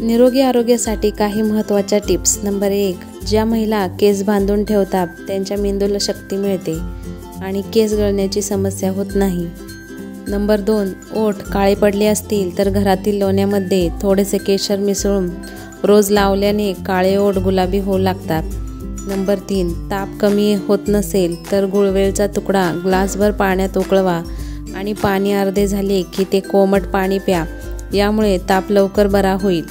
निरोगी आरोग्यासाठी काही महत्त्वाच्या टिप्स। नंबर 1, ज्या महिला केस बांधून ठेवतात त्यांच्या मेंदूला शक्ती मिळते आणि केस गळण्याची समस्या होत नाही। नंबर 2, ओठ काळे पडले असतील तर घरातील लोण्यामध्ये थोडेसे केशर मिसळून रोज लावल्याने काळे ओठ गुलाबी होऊ लागतात। नंबर 3, ताप कमी होत नसेल तर गुळवेलचा तुकडा ग्लासभर पाण्यात उकळवा आणि पाणी अर्धे झाले की ते कोमट पाणी प्या, यामुळे ताप लवकर बरा होईल।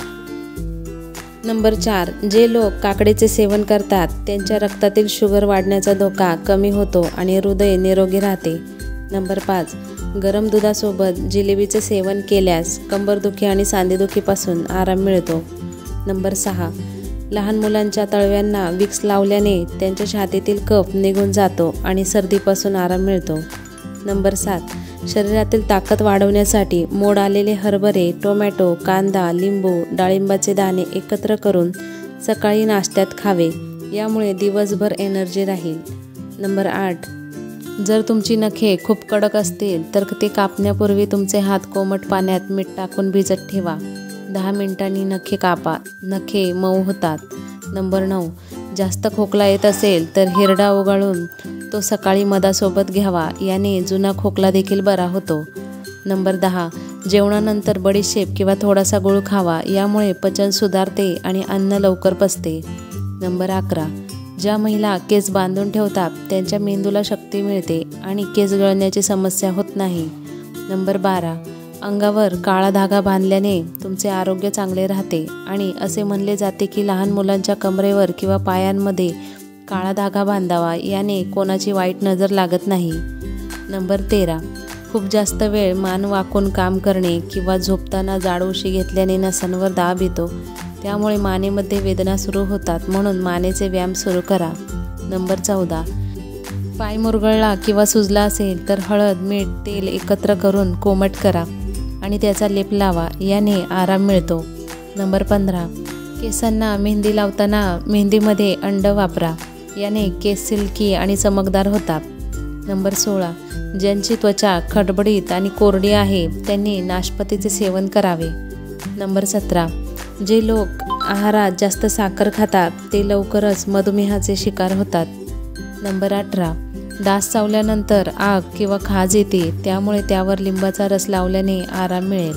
नंबर 4, जे लोक काकडीचे सेवन करतात त्यांच्या रक्तातील शुगर वाढण्याचा धोका कमी होतो आणि हृदय निरोगी राहते। नंबर 5, गरम दुधासोबत जिलेबीचे सेवन केल्यास कंबरदुखी आणि सांधेदुखीपासून आराम मिळतो। नंबर 6, लहान मुलांच्या तळव्यांना विक्स लावल्याने त्यांच्या छातीतील कफ निघून जातो आणि सर्दीपासून आराम मिळतो। नंबर 7, शरीरातील ताकद वाढवण्यासाठी मोड आलेले हरभरे, टोमॅटो, कांदा, लिंबू, डाळिंबाचे दाणे एकत्र करून सकाळी नाश्त्यात खावे, यामुळे दिवसभर एनर्जी राहील। नंबर 8, जर तुमची नखे खूप कडक असतील तर ते कापण्यापूर्वी तुमचे हात कोमट पाण्यात मीठ टाकून भिजत ठेवा। 10 मिनिटांनी नखे कापा, नखे मऊ होतात। नंबर 9, जास्त खोकला येत असेल तर हिरडा उगाळून तो सकाळी मधासोबत घ्यावा, याने जुना खोकला देखील बरा होतो। नंबर 10, जेवणानंतर बडीशेप किंवा थोडासा गूळ खावा, यामुळे पचन सुधारते आणि अन्न लवकर पचते। नंबर 11, ज्या महिला केस बांधून ठेवतात त्यांच्या मेंदूला शक्ती मिळते आणि केस गळण्याची समस्या होत नाही। नंबर 12, अंगावर काळा धागा बांधल्याने तुमचे आरोग्य चांगले राहते आणि असे म्हणले जाते की लहान मुलांच्या कमरेवर किंवा पायांमध्ये काळा धागा बांधावा, याने कोणाची वाईट नजर लागत नाही। नंबर 13, खूप जास्त वेळ मान वाकून काम करणे किंवा झोपताना जाड उशी घेतल्याने नसांवर दाब येतो, त्यामुळे मानेमध्ये वेदना सुरू होतात, म्हणून मानेचे व्यायाम सुरू करा। नंबर 14, पाय मुरगळला किंवा सुजला असेल तर हळद, मीठ, तेल एकत्र करून कोमट करा आणि त्याचा लेप लावा, याने आराम मिळतो। नंबर 15, केसांना मेहंदी लावताना मेहंदीमध्ये अंड वापरा, याने केस सिल्की आणि चमकदार होतात। नंबर 16, ज्यांची त्वचा खडबडीत आणि कोरडी आहे त्यांनी नाशपतीचे सेवन करावे। नंबर 17, जे लोक आहारात जास्त साखर खातात ते लवकरच मधुमेहाचे शिकार होतात। नंबर 18, डास चावल्यानंतर आग किंवा खाज येते, त्यामुळे त्यावर लिंबाचा रस लावल्याने आराम मिळेल।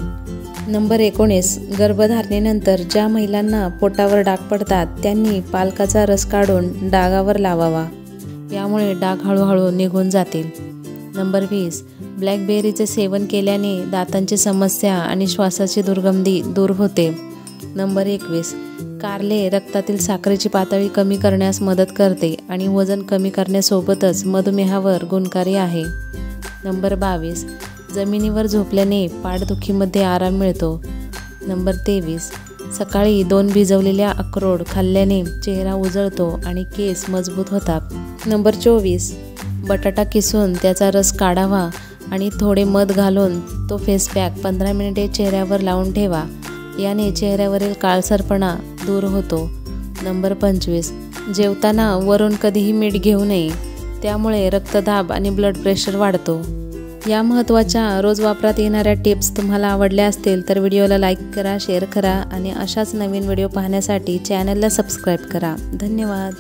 नंबर 19, गर्भधारणेनंतर ज्या महिलांना पोटावर डाग पडतात त्यांनी पालकाचा रस काढून डागावर लावावा, यामुळे डाग हळूहळू निघून जातील। नंबर 20, ब्लॅकबेरीचे सेवन केल्याने दातांची समस्या आणि श्वासाची दुर्गंधी दूर होते। नंबर 21, कारले रक्तातील साखरेची पातळी कमी करण्यास मदत करते आणि वजन कमी करण्यासोबतच मधुमेहावर गुणकारी आहे। नंबर 22, जमिनीवर झोपल्याने पाठदुखीमध्ये आराम मिळतो। नंबर 23, सकाळी 2 भिजवलेल्या अक्रोड खाल्ल्याने चेहरा उजळतो आणि केस मजबूत होतात। नंबर 24, बटाटा किसून त्याचा रस काढावा आणि थोडे मध घालून तो फेस पॅक 15 मिनिटे चेहऱ्यावर लावून ठेवा, याने चेहऱ्यावरील काळसरपणा दूर होतो। नंबर 25, जेवताना वरून कधीही मीठ घेऊ नये, त्यामुळे रक्तदाब आणि ब्लड प्रेशर वाढतो। या महत्त्वाच्या रोज वापरात येणाऱ्या टिप्स तुम्हाला आवडल्या असतील तर व्हिडिओला लाईक करा, शेअर करा आणि अशाच नवीन व्हिडिओ पाहण्यासाठी चॅनलला सबस्क्राईब करा। धन्यवाद।